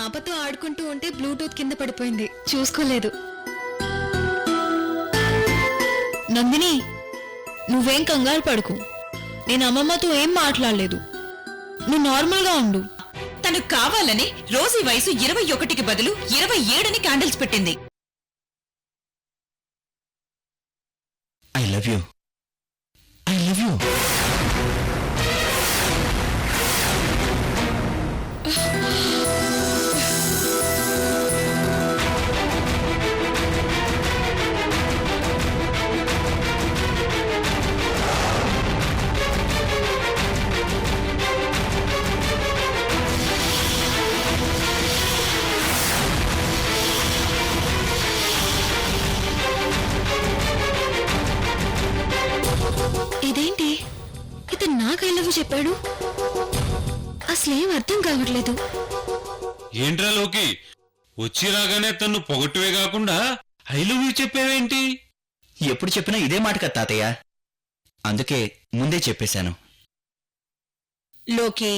పాపతో ఆడుకుంటూ ఉంటే బ్లూటూత్ కింద పడిపోయింది, చూసుకోలేదు. నందిని, నువ్వేం కంగారు పడుకు. నేను అమ్మమ్మతో ఏం మాట్లాడలేదు. నువ్వు నార్మల్గా ఉండు. తనకు కావాలని రోజీ వయసు 21కి బదులు 27 క్యాండిల్స్ పెట్టింది. I love you. I love you. ఇదేంటి, ఇతను నాకు ఐ లవ్ యూ చెప్పాడు? అసలేం అర్థం కావట్లేదు. ఏంట్రా లోకి, వచ్చి రాగానే తన్ను పొగట్టువే కాకుండా ఐ లవ్ యూ చెప్పావేంటి? ఎప్పుడు చెప్పినా ఇదే మాట కదా తాతయ్య, అందుకే ముందే చెప్పేశాను. లోకి,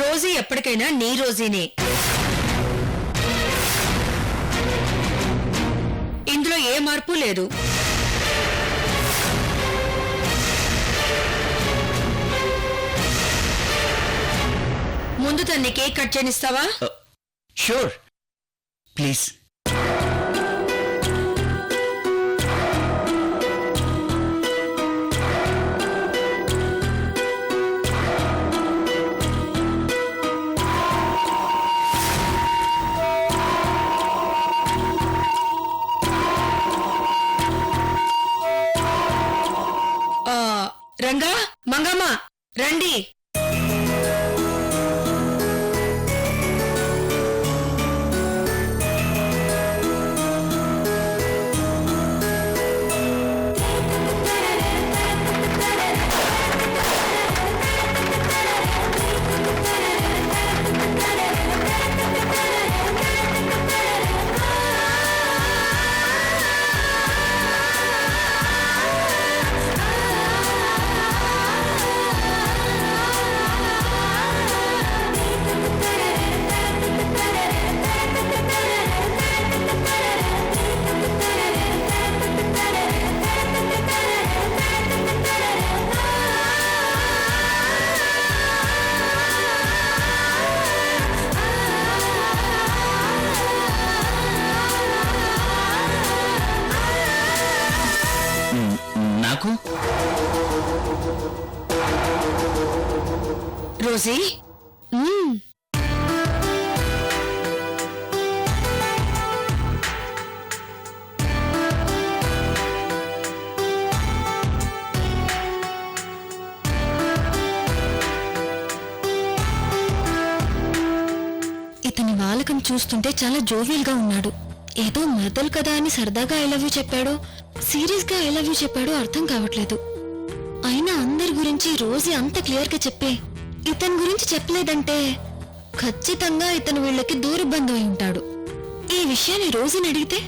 రోజీ ఎప్పటికైనా నీ రోజీనే. ఇందులో ఏ మార్పు లేదు. ముందు తన్ని కేక్ కట్ చేయనిస్తావా? Sure, please. రంగా, మంగమ్మ రండి. నాకు రోజీ, ఇతని వాలకం చూస్తుంటే చాలా జోవియల్ గా ఉన్నాడు. ఏదో మరదలు కదా అని సరదాగా ఐ లవ్ యూ చెప్పాడు, సీరియస్ గా ఐ లవ్ యూ చెప్పాడు, అర్థం కావట్లేదు. అయినా అందరి గురించి రోజీ అంత క్లియర్ గా చెప్పే ఇతని గురించి చెప్పలేదంటే ఖచ్చితంగా ఇతను వీళ్ళకి దూర బంధువు అయి ఉంటాడు. ఈ విషయాన్ని రోజీని అడిగితే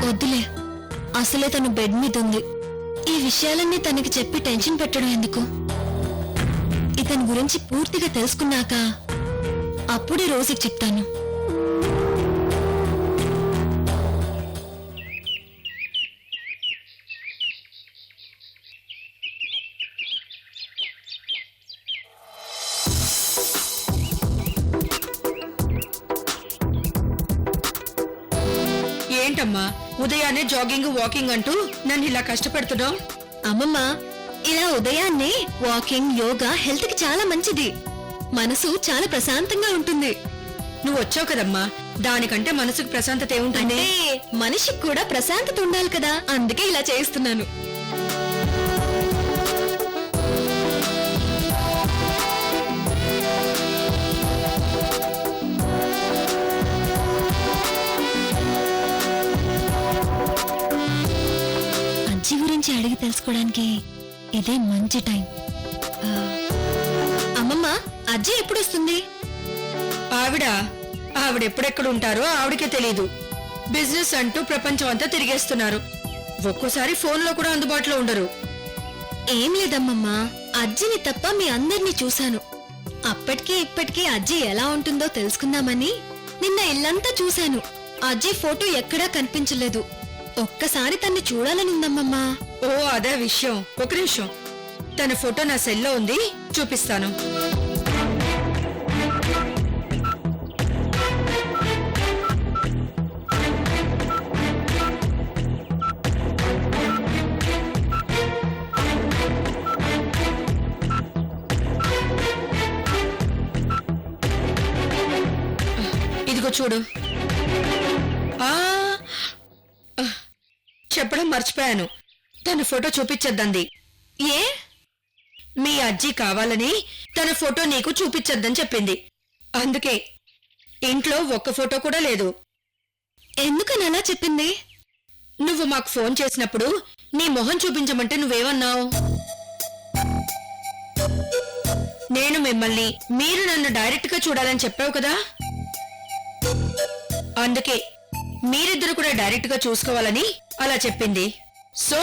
వద్దులే, అసలే తను బెడ్ మీద ఉంది. ఈ విషయాలన్నీ తనకి చెప్పి టెన్షన్ పెట్టడం ఎందుకు? ఇతని గురించి పూర్తిగా తెలుసుకున్నాక అప్పుడే రోజుకి చెప్తాను. ఏంటమ్మా ఉదయాన్నే జాగింగ్ వాకింగ్ అంటూ నన్ను ఇలా కష్టపెడుతున్నావు? అమ్మమ్మ, ఇలా ఉదయాన్నే వాకింగ్, యోగా హెల్త్ కి చాలా మంచిది. మనసు చాలా ప్రశాంతంగా ఉంటుంది. నువ్వు వచ్చావు కదమ్మా, దానికంటే మనసుకు ప్రశాంతత ఏముంటుంది? అంటే మనిషికి కూడా ప్రశాంతత ఉండాలి కదా, అందుకే ఇలా చేస్తున్నాను. అజ్జి గురించి అడిగి తెలుసుకోవడానికి ఇదే మంచి టైం. అమ్మమ్మ, అజ్జి ఎప్పుడు వస్తుంది? ఆవిడెప్పుడెక్కడ ఉంటారో ఆవిడకే తెలీదు. బిజినెస్ అంటూ ప్రపంచం అంతా తిరిగేస్తున్నారు. ఒక్కోసారి ఫోన్లో కూడా అందుబాటులో ఉండరు. ఏం లేదమ్మమ్మా, అజ్జిని తప్ప మీ అందరినీ చూశాను. అప్పటికీ ఇప్పటికీ అజ్జి ఎలా ఉంటుందో తెలుసుకుందామని నిన్న ఇల్లంతా చూశాను. అజ్జి ఫోటో ఎక్కడా కనిపించలేదు. ఒక్కసారి తన్ని చూడాలనుందమ్మమ్మా. ఓ అదే విషయం. ఒక నిమిషం, తన ఫోటో నా సెల్లో ఉంది, చూపిస్తాను. ఇదిగో చూడు. ఆ చెప్పడం మర్చిపోయాను, తన ఫోటో చూపించద్దంది. ఏ? మీ అజ్జి కావాలని తన ఫోటో నీకు చూపించద్దని చెప్పింది. అందుకే ఇంట్లో ఒక్క ఫోటో కూడా లేదు. ఎందుకని అలా చెప్పింది? నువ్వు మాకు ఫోన్ చేసినప్పుడు నీ మొహం చూపించమంటే నువ్వేమన్నావు? నేను మిమ్మల్ని, మీరు నన్ను డైరెక్ట్ గా చూడాలని చెప్పావు కదా. అందుకే మీరిద్దరు కూడా డైరెక్ట్ గా చూసుకోవాలని అలా చెప్పింది. సో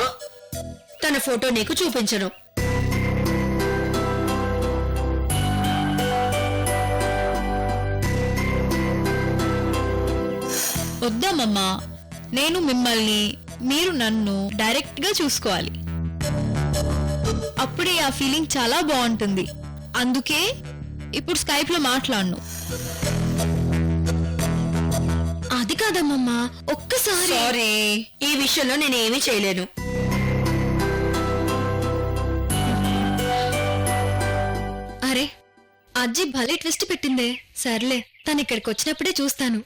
తన ఫోటో నీకు చూపించను. వద్దామమ్మా, నేను మిమ్మల్ని, మీరు నన్ను డైరెక్ట్ గా చూసుకోవాలి. అప్పుడే ఆ ఫీలింగ్ చాలా బాగుంటుంది. అందుకే ఇప్పుడు స్కైప్ లో మాట్లాడను. అది కాదమ్మమ్మా, ఒక్కసారి. సారీ, ఈ విషయంలో నేనేమీ చేయలేను. అరే, అజ్జి భలే ట్విస్ట్ పెట్టిందే. సర్లే, తను ఇక్కడికి వచ్చినప్పుడే చూస్తాను.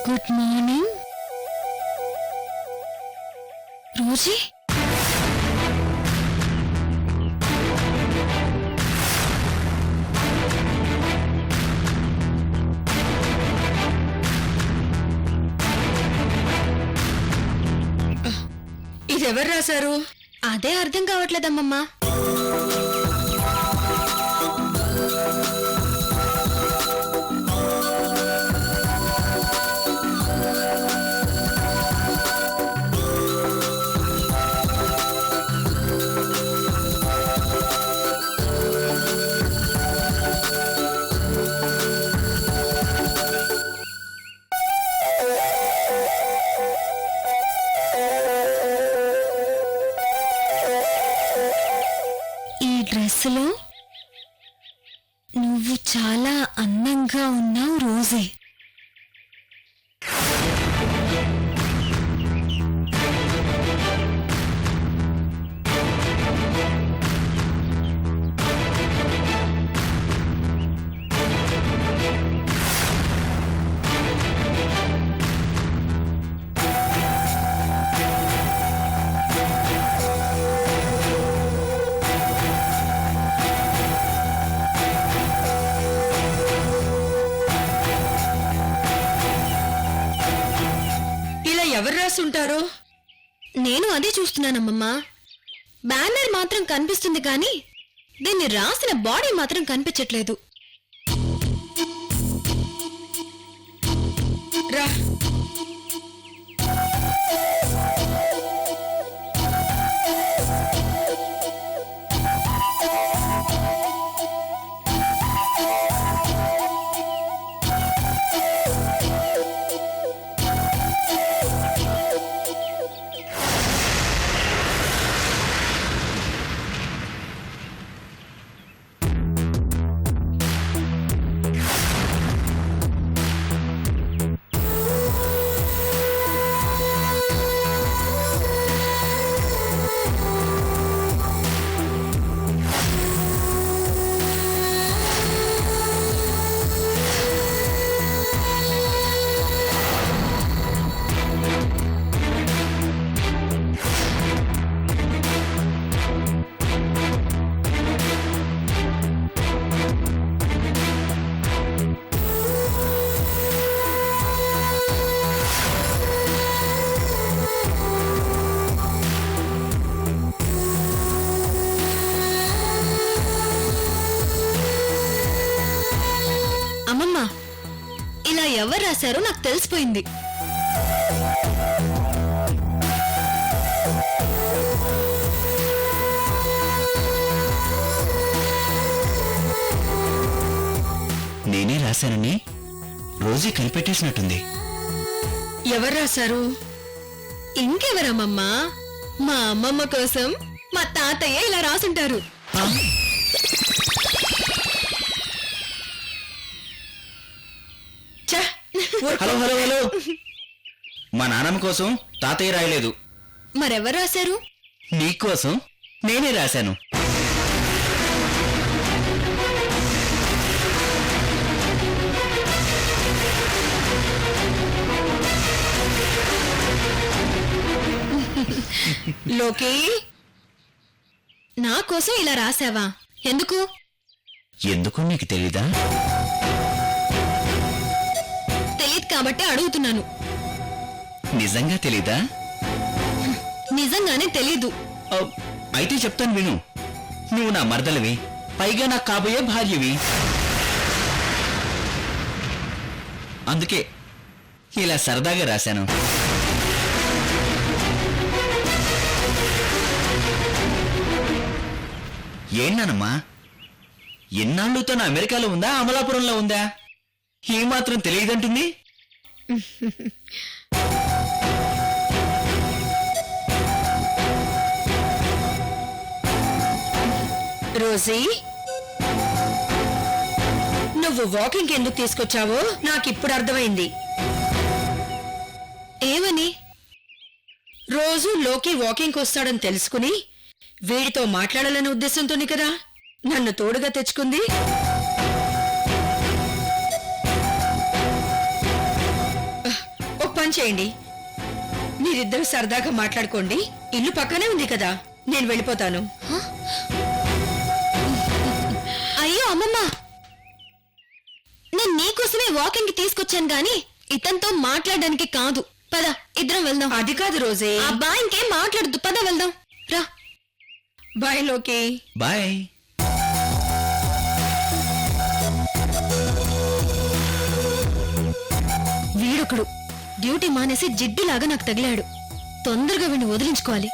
Good morning Rosie. ఇదెవరు రాశారు? అదే అర్థం కావట్లేదమ్మమ్మా. ఈ డ్రెస్సులో నువ్వు చాలా అందంగా ఉన్నావు రోజీ. ఎవరు రాసుంటారు? నేను అదే చూస్తున్నానమ్మమ్మా. బ్యానర్ మాత్రం కనిపిస్తుంది కానీ దీన్ని రాసిన బాడీ మాత్రం కనిపించట్లేదు. రా, అమ్మమ్మ ఇలా ఎవరు రాశారో నాకు తెలిసిపోయింది. నేనే రాశానని రోజీ కనిపెట్టేసినట్టుంది. ఎవరు రాశారు? ఇంకెవరమ్మమ్మా, మా అమ్మమ్మ కోసం మా తాతయ్య ఇలా రాసుంటారు. ఛ! హలో హలో హలో, మా నాన్నమ్మ కోసం తాతయ్య రాయలేదు, మరెవరు రాశారు? నీకోసం నేనే రాశాను. లోకి, నా కోసం ఇలా రాసావా? ఎందుకు? ఎందుకు నీకు తెలీదా? తెలియదు కాబట్టి అడుగుతున్నాను. నిజంగా తెలీదా? నిజంగానే తెలీదు. అయితే చెప్తాను విను. నువ్వు నా మరదలివి, పైగా నాకు కాబోయే భార్యవి. అందుకే ఇలా సరదాగా రాశాను. ఏంటనమ్మా, ఎన్నాళ్ళు తను అమెరికాలో ఉందా అమలాపురంలో ఉందా? ఏమాత్రం తెలియదంటుంది. రోజీ, నువ్వు వాకింగ్ ఎందుకు తీసుకొచ్చావో నాకిప్పుడు అర్థమైంది. ఏమని? రోజు లోకి వాకింగ్ వస్తాడని తెలుసుకుని వీడితో మాట్లాడాలనే ఉద్దేశంతోనే కదా నన్ను తోడుగా తెచ్చుకుంది. ఓ పని చేయండి, మీరిద్దరూ సరదాగా మాట్లాడుకోండి. ఇల్లు పక్కనే ఉంది కదా, నేను వెళ్ళిపోతాను. అయ్యో అమ్మమ్మ, నేను నీకోసమే వాకింగ్ కి తీసుకొచ్చాను గాని ఇతనితో మాట్లాడడానికి కాదు. పద, ఇద్దరం వెళ్దాం. అది కాదు రోజే. అబ్బా, ఇంకేం మాట్లాడద్దు, పద వెళ్దాం రా. బాయ్ లోకి. బాయ్. వీడొకడు డ్యూటీ మానేసి జిడ్డులాగా నాకు తగిలాడు. తొందరగా వీడిని వదిలించుకోవాలి.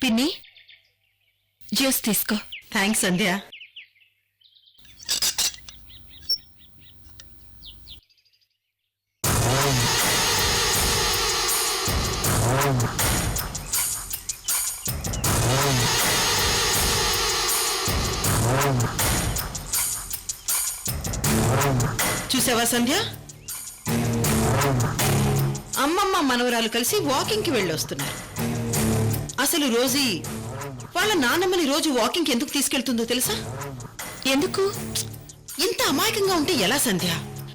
పిన్ని, జ్యూస్ తీసుకో. థ్యాంక్స్ సంధ్య. చూసావా సంధ్య, అమ్మమ్మ మనవరాలు కలిసి వాకింగ్ కి వెళ్ళొస్తున్నారు. అసలు రోజీ వాళ్ళ నాన్నమ్మని రోజు వాకింగ్ ఎందుకు తీసుకెళ్తుందో తెలుసా? ఎందుకు? ఇంత అమాయకంగా ఉంటే ఎలా సంధ్య?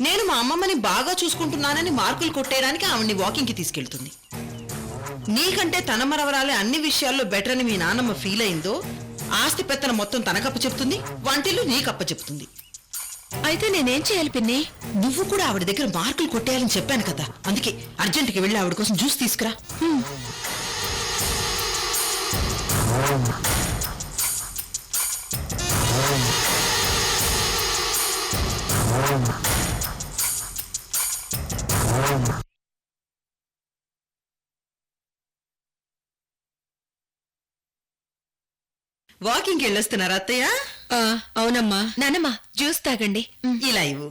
నేను మా అమ్మమ్మని బాగా చూసుకుంటున్నానని మార్కులు కొట్టేయడానికి ఆవిడ్ని వాకింగ్ కి తీసుకెళ్తుంది. నీకంటే తన మరవరాలే అన్ని విషయాల్లో బెటర్ అని మీ నాన్నమ్మ ఫీల్ అయిందో, ఆస్తి పెత్తన మొత్తం తనకప్ప చెప్తుంది, వంటిల్లు నీకప్ప చెప్తుంది. అయితే నేనేం చేయాలి పిన్ని? నువ్వు కూడా ఆవిడ దగ్గర మార్కులు కొట్టేయాలని చెప్పాను కదా, అందుకే అర్జెంటుకి వెళ్ళి ఆవిడ కోసం జ్యూస్ తీసుకురా. వాకింగ్కి వెళ్ళొస్తున్నారా అత్తయ్య? అవునమ్మా. నానమ్మ, జ్యూస్ తాగండి. ఇలా ఇవ్వు.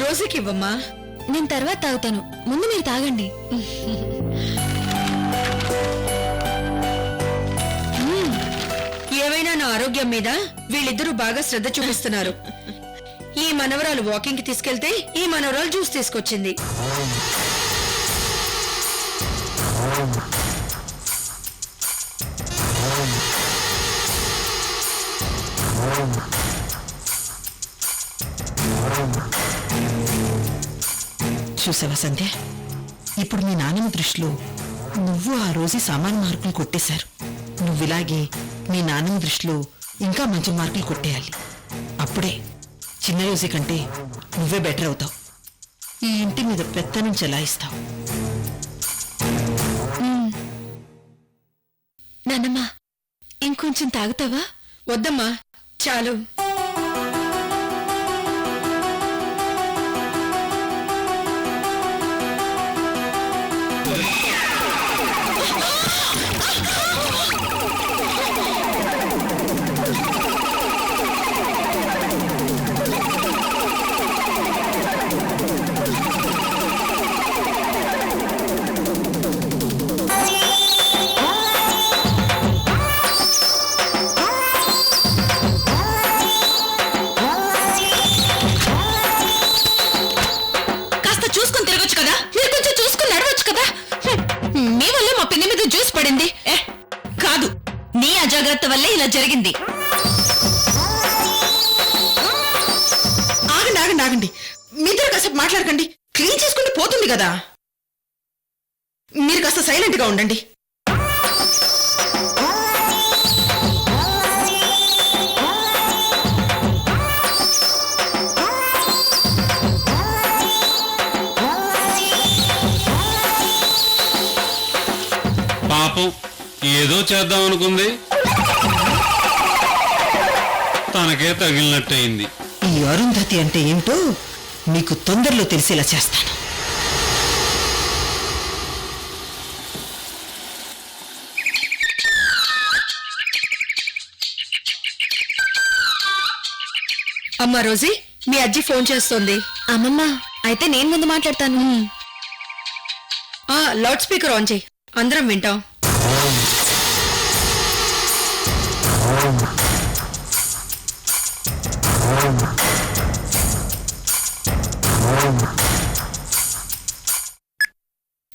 రోజుకి ఇవ్వమ్మా. నేను తర్వాత తాగుతాను, ముందు మీరు తాగండి. ఏవైనా నా ఆరోగ్యం మీద వీళ్ళిద్దరూ బాగా శ్రద్ధ చూపిస్తున్నారు. ఈ మనవరాలు వాకింగ్ కి తీసుకెళ్తే ఈ మనవరాలు జ్యూస్ తీసుకొచ్చింది. చూసావా సంధ్య, ఇప్పుడు మీ నాన్నమ్మ దృష్టిలో నువ్వు ఆ రోజు సామాన్య మార్కులు కొట్టేశారు. నువ్విలాగే మీ నాన్నమ్మ దృష్టిలో ఇంకా మంచి మార్కులు కొట్టేయాలి. అప్పుడే చిన్న రోజు కంటే నువ్వే బెటర్ అవుతావు. ఈ ఇంటి మీద పెత్తనం చెలాయిస్తావు. నాన్నమ్మ ఇంకొంచెం తాగుతావా? వద్దమ్మా, చాలు. కాస్త చూసుకుని తిరగొచ్చు కదా. మీరు కొంచెం చూసుకుని నడవచ్చు కదా. మీ వల్ల మా పిన్ని మీద జ్యూస్ పడింది. కాదు, నీ అజాగ్రత్త వల్లే ఇలా జరిగింది. ఆగండి ఆగండి ఆగండి, మీ ఇద్దరు కాసేపు మాట్లాడకండి. క్లీన్ చేసుకుంటే పోతుంది కదా. మీరు కాస్త సైలెంట్ గా ఉండండి. పాపం ఏదో చేద్దాం అనుకుంది, తనకే తగిలినట్టయింది. ఈ అరుంధతి అంటే ఏమిటో మీకు తొందరలో తెలిసేలా చేస్తాను. అమ్మా రోజీ, మీ అజ్జి ఫోన్ చేస్తోంది. అమ్మమ్మ అయితే నేను ముందు మాట్లాడతాను. లౌడ్ స్పీకర్ ఆన్ చేయి, అందరం వింటాం.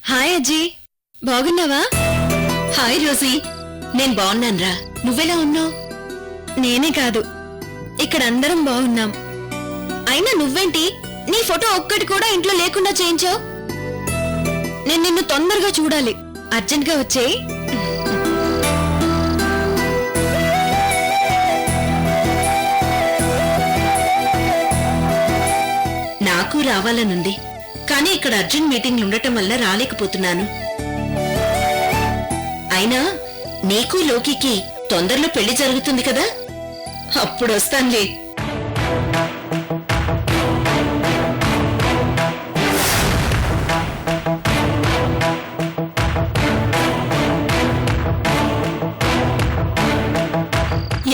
హాయ్ అజ్జి, బాగున్నావా? హాయ్ రోజీ, నేను బాగున్నానురా. నువ్వెలా ఉన్నావు? నేనే కాదు, ఇక్కడ అందరం బాగున్నాం. అయినా నువ్వేంటి నీ ఫోటో ఒక్కటి కూడా ఇంట్లో లేకుండా చేయించావు? నేను నిన్ను తొందరగా చూడాలి. అర్జెంట్ గా వచ్చేయి. నాకు రావాలనుంది, కానీ ఇక్కడ అర్జెంట్ మీటింగ్లు ఉండటం వల్ల రాలేకపోతున్నాను. అయినా నీకు లోకికి తొందరలో పెళ్లి జరుగుతుంది కదా, అప్పుడు వస్తానులే.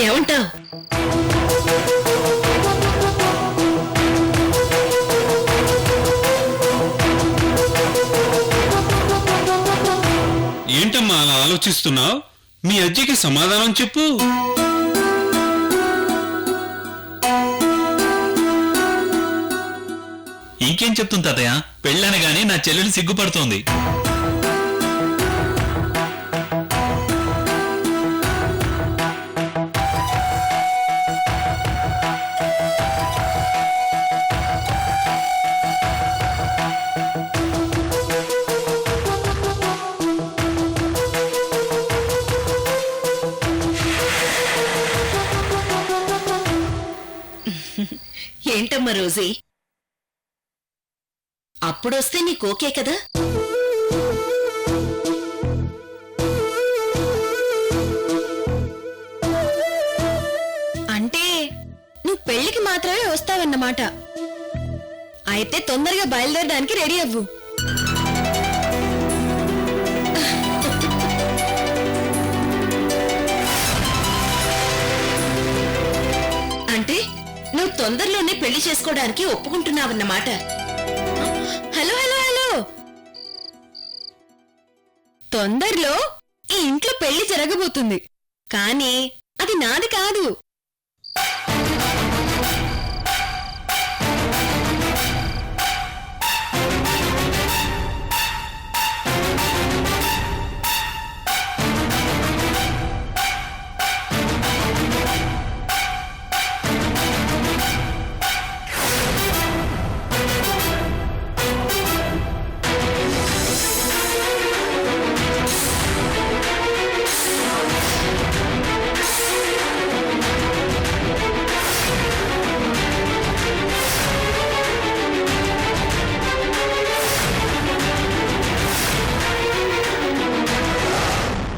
ఏమంటావ్? ఏంటమ్మా అలా ఆలోచిస్తున్నావు? మీ అజ్జికి సమాధానం చెప్పు. ఇంకేం చెప్తుంది తాతయ్య, పెళ్ళనగానే నా చెల్లెలు సిగ్గుపడుతోంది. ఏంటమ్మా రోజీ, అప్పుడొస్తే నీకు ఓకే కదా? అంటే నువ్వు పెళ్లికి మాత్రమే వస్తావన్నమాట. అయితే తొందరగా బయలుదేరడానికి రెడీ అవ్వు. అంటే నువ్వు తొందరలోనే పెళ్లి చేసుకోవడానికి ఒప్పుకుంటున్నావన్నమాట. హలో హలో హలో, తొందరలో ఈ ఇంట్లో పెళ్లి జరగబోతుంది. కానీ అది నాది కాదు,